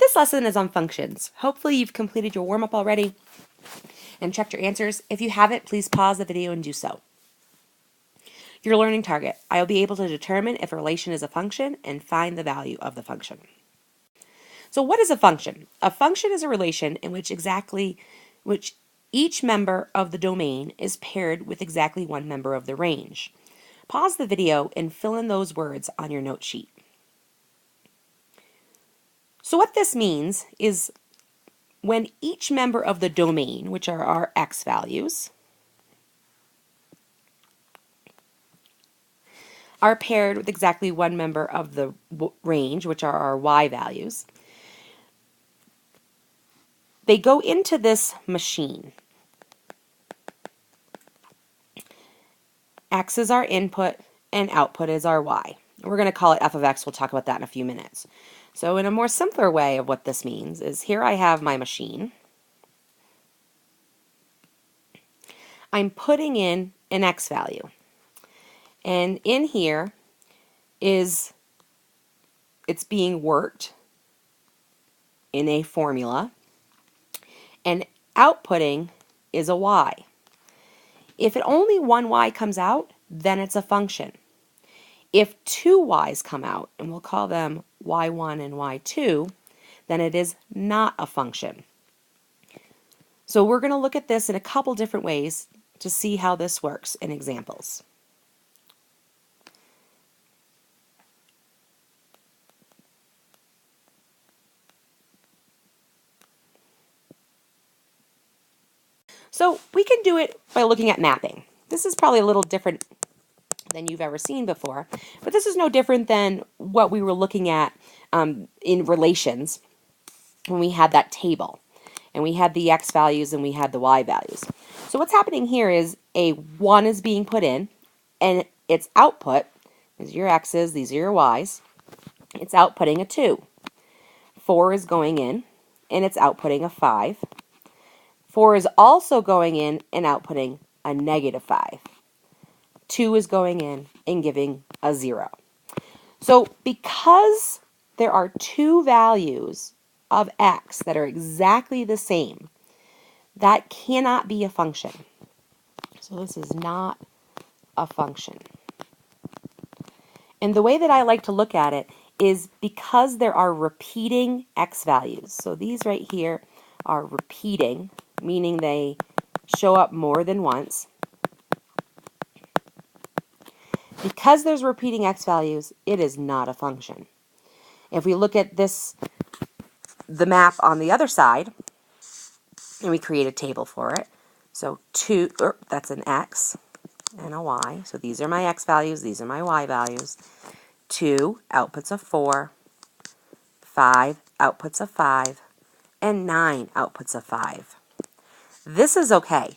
This lesson is on functions. Hopefully you've completed your warm-up already and checked your answers. If you haven't, please pause the video and do so. Your learning target. I will be able to determine if a relation is a function and find the value of the function. So what is a function? A function is a relation in which each member of the domain is paired with exactly one member of the range. Pause the video and fill in those words on your note sheet. So what this means is when each member of the domain, which are our x values, are paired with exactly one member of the range, which are our y values, they go into this machine. X is our input and output is our y. We're going to call it f of x. We'll talk about that in a few minutes. So in a more simpler way of what this means is here I have my machine. I'm putting in an x value. And in here it's being worked in a formula. And outputting is a y. If only one y comes out, then it's a function. If two y's come out, and we'll call them y1 and y2, then it is not a function. So we're going to look at this in a couple different ways to see how this works in examples. So we can do it by looking at mapping. This is probably a little different than you've ever seen before, but this is no different than what we were looking at in relations when we had that table and we had the x values and we had the y values. So what's happening here is a 1 is being put in and its output, these are your x's, these are your y's, it's outputting a 2. 4 is going in and it's outputting a 5. 4 is also going in and outputting a -5. 2 is going in and giving a 0. So because there are two values of x that are exactly the same, that cannot be a function. So this is not a function. And the way that I like to look at it is because there are repeating x values. So these right here are repeating, meaning they show up more than once. Because there's repeating x values, it is not a function. If we look at this, the map on the other side, and we create a table for it. So that's an x and a y. So these are my x values, these are my y values. 2 outputs a 4, 5 outputs a 5, and 9 outputs a 5. This is okay.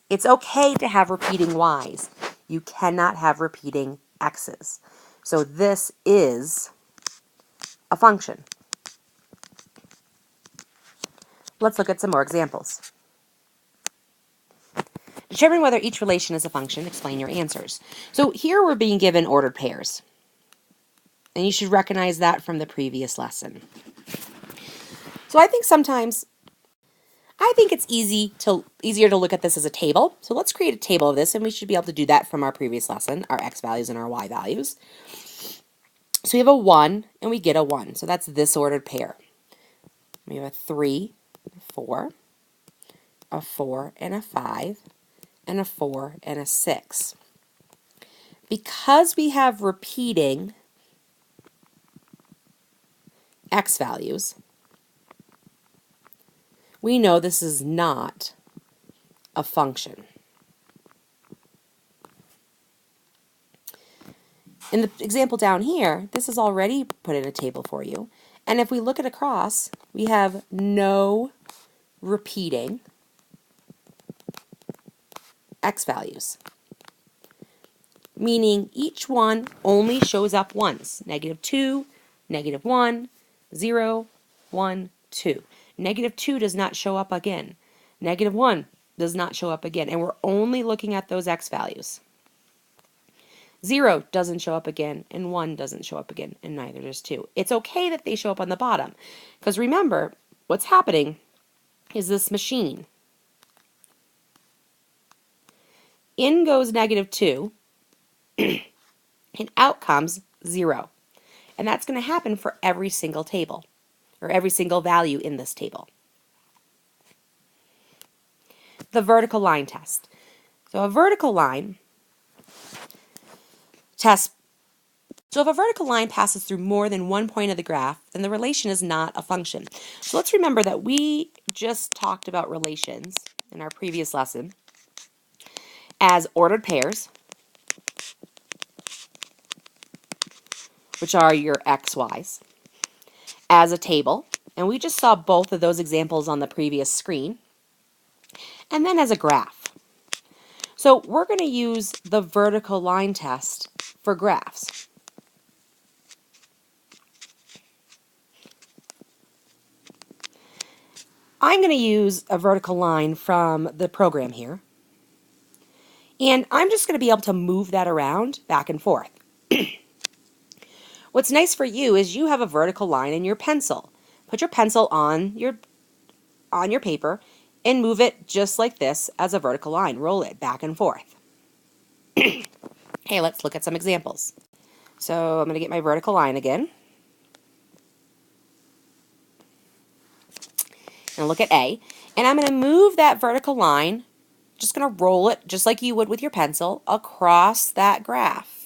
It's okay to have repeating y's. You cannot have repeating x's. So this is a function. Let's look at some more examples. Determine whether each relation is a function. Explain your answers. So here we're being given ordered pairs. And you should recognize that from the previous lesson. So I think it's easier to look at this as a table. So let's create a table of this, and we should be able to do that from our previous lesson, our x values and our y values. So we have a 1, and we get a 1. So that's this ordered pair. We have a 3, 4, a 4 and a 5, and a 4 and a 6. Because we have repeating x values, we know this is not a function. In the example down here, this is already put in a table for you. And if we look at across, we have no repeating x values, meaning each one only shows up once. -2, -1, 0, 1, 2. -2 does not show up again. -1 does not show up again. And we're only looking at those x values. 0 doesn't show up again, and 1 doesn't show up again, and neither does 2. It's okay that they show up on the bottom, because remember, what's happening is this machine. In goes -2, and out comes 0. And that's going to happen for every single table, or every single value in this table. The vertical line test. So a vertical line test. So if a vertical line passes through more than one point of the graph, then the relation is not a function. So let's remember that we just talked about relations in our previous lesson as ordered pairs, which are your x, y's, as a table, and we just saw both of those examples on the previous screen, and then as a graph. So we're going to use the vertical line test for graphs. I'm going to use a vertical line from the program here, and I'm just going to be able to move that around back and forth. What's nice for you is you have a vertical line in your pencil. Put your pencil on your paper and move it just like this as a vertical line. Roll it back and forth. Okay, let's look at some examples. So I'm going to get my vertical line again. And look at A. And I'm going to move that vertical line, just going to roll it just like you would with your pencil, across that graph.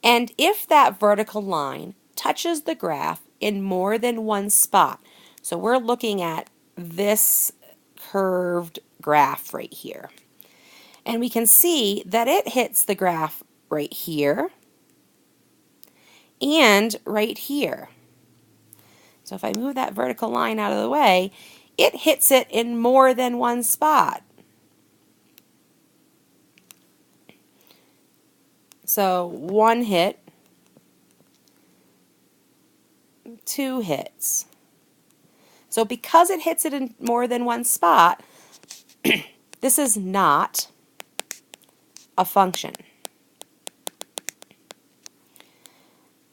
And if that vertical line touches the graph in more than one spot, so we're looking at this curved graph right here, and we can see that it hits the graph right here and right here. So if I move that vertical line out of the way, it hits it in more than one spot. So 1 hit, 2 hits. So because it hits it in more than one spot, this is not a function.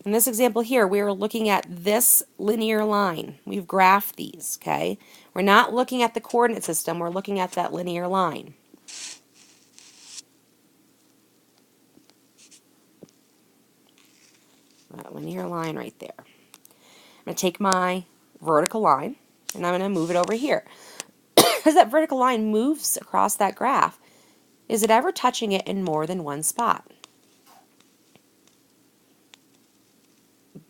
In this example here, we are looking at this linear line. We've graphed these, okay? We're not looking at the coordinate system, we're looking at that linear line. That linear line right there. I'm going to take my vertical line, and I'm going to move it over here. As that vertical line moves across that graph, is it ever touching it in more than one spot?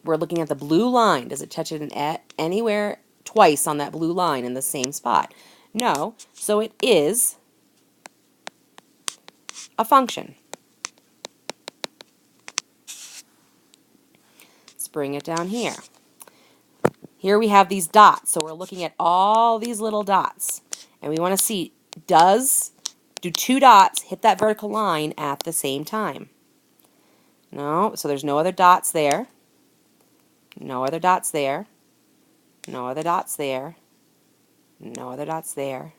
We're looking at the blue line. Does it touch it anywhere twice on that blue line in the same spot? No, so it is a function. Let's bring it down here. Here we have these dots, so we're looking at all these little dots, and we want to see, do 2 dots hit that vertical line at the same time? No, so there's no other dots there, no other dots there, no other dots there, no other dots there.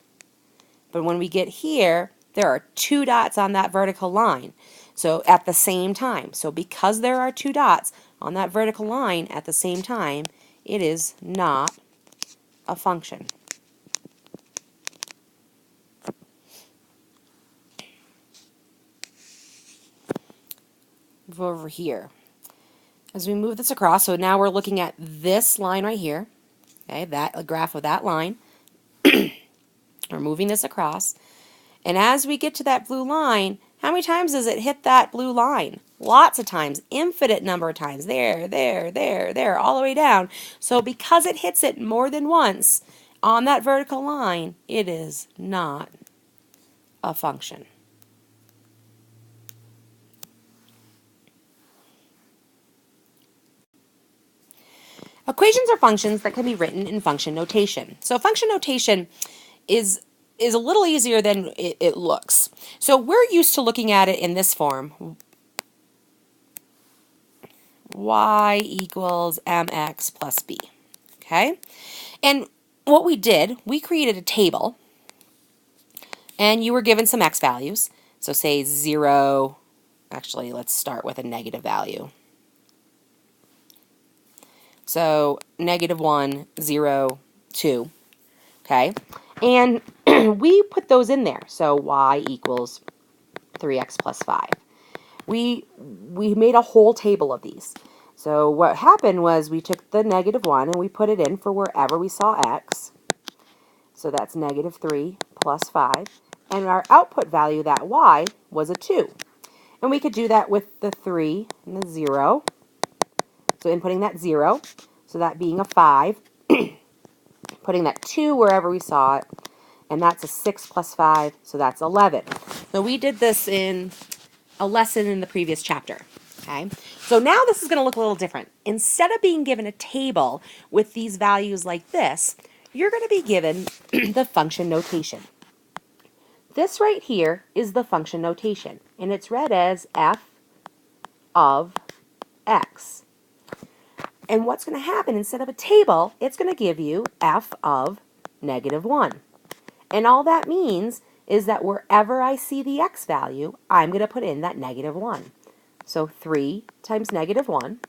But when we get here, there are 2 dots on that vertical line, so at the same time. So because there are 2 dots on that vertical line at the same time, it is not a function. Move over here. As we move this across, so now we're looking at this line right here, okay, that graph of that line. We're moving this across, and as we get to that blue line, how many times does it hit that blue line? Lots of times, infinite number of times, there, all the way down. So because it hits it more than once on that vertical line, it is not a function. Equations are functions that can be written in function notation. So function notation is a little easier than it looks. So we're used to looking at it in this form. Y equals mx plus b. Okay? And what we did, we created a table, and you were given some x values. So say 0, Actually, let's start with a negative value. So negative 1, 0, 2. Okay, and we put those in there. So y equals 3x plus 5. We made a whole table of these. So what happened was we took the negative 1 and we put it in for wherever we saw x. So that's negative 3 plus 5. And our output value, that y, was a 2. And we could do that with the 3 and the 0. So inputting that 0, so that being a 5, putting that 2 wherever we saw it, and that's a 6 plus 5, so that's 11. So we did this in a lesson in the previous chapter. Okay, so now this is going to look a little different. Instead of being given a table with these values like this, you're going to be given the function notation. This right here is the function notation, and it's read as f of x. And what's going to happen, instead of a table, it's going to give you f of negative 1. And all that means is that wherever I see the x value, I'm going to put in that negative 1. So 3 times negative 1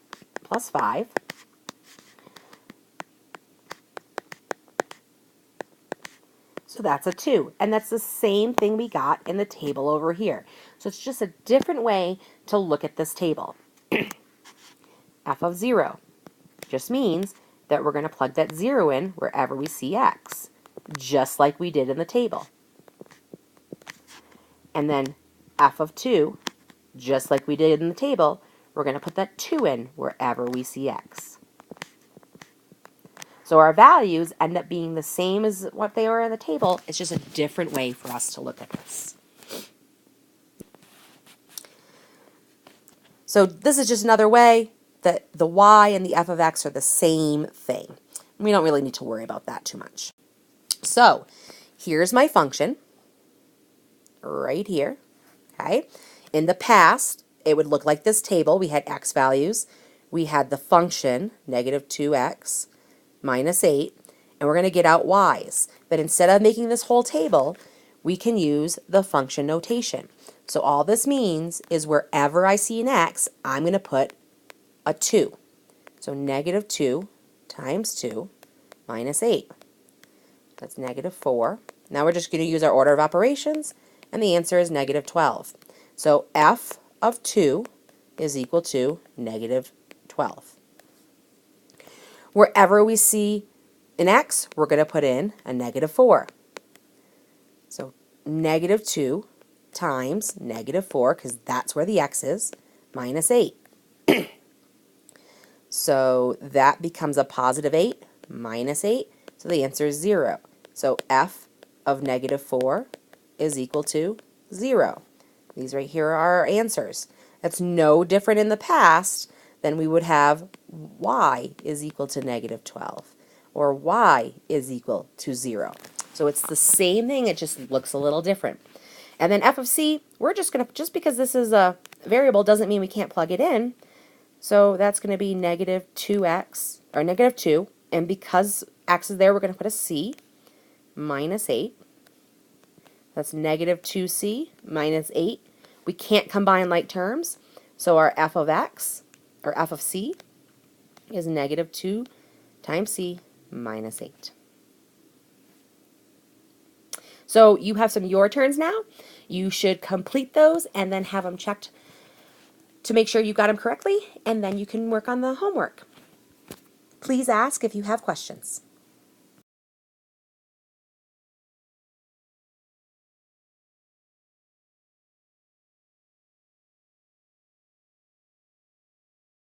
plus 5. So that's a 2. And that's the same thing we got in the table over here. So it's just a different way to look at this table. F of 0 just means that we're going to plug that 0 in wherever we see x, just like we did in the table. And then f of 2, just like we did in the table, we're going to put that 2 in wherever we see x. So our values end up being the same as what they are in the table. It's just a different way for us to look at this. So this is just another way that the y and the f of x are the same thing. We don't really need to worry about that too much. So here's my function right here. Okay. In the past, it would look like this table. We had x values. We had the function, negative 2x minus 8, and we're going to get out y's. But instead of making this whole table, we can use the function notation. So all this means is wherever I see an x, I'm going to put a 2. So negative 2 times 2 minus 8. That's negative 4. Now we're just going to use our order of operations, and the answer is negative 12. So f of 2 is equal to negative 12. Wherever we see an x, we're going to put in a negative 4. So negative 2 times negative 4, because that's where the x is, minus 8. So that becomes a positive 8 minus 8, so the answer is 0. So f of negative 4 is equal to 0. These right here are our answers. That's no different in the past than we would have y is equal to negative 12, or y is equal to 0. So it's the same thing, it just looks a little different. And then f of c, we're just going to, just because this is a variable doesn't mean we can't plug it in. So that's going to be negative 2x, or negative 2, and because x is there, we're going to put a c, minus 8. That's negative 2c minus 8. We can't combine like terms, so our f of x, or f of c, is negative 2 times c minus 8. So you have some your turns now. You should complete those and then have them checked to make sure you got them correctly, and then you can work on the homework. Please ask if you have questions.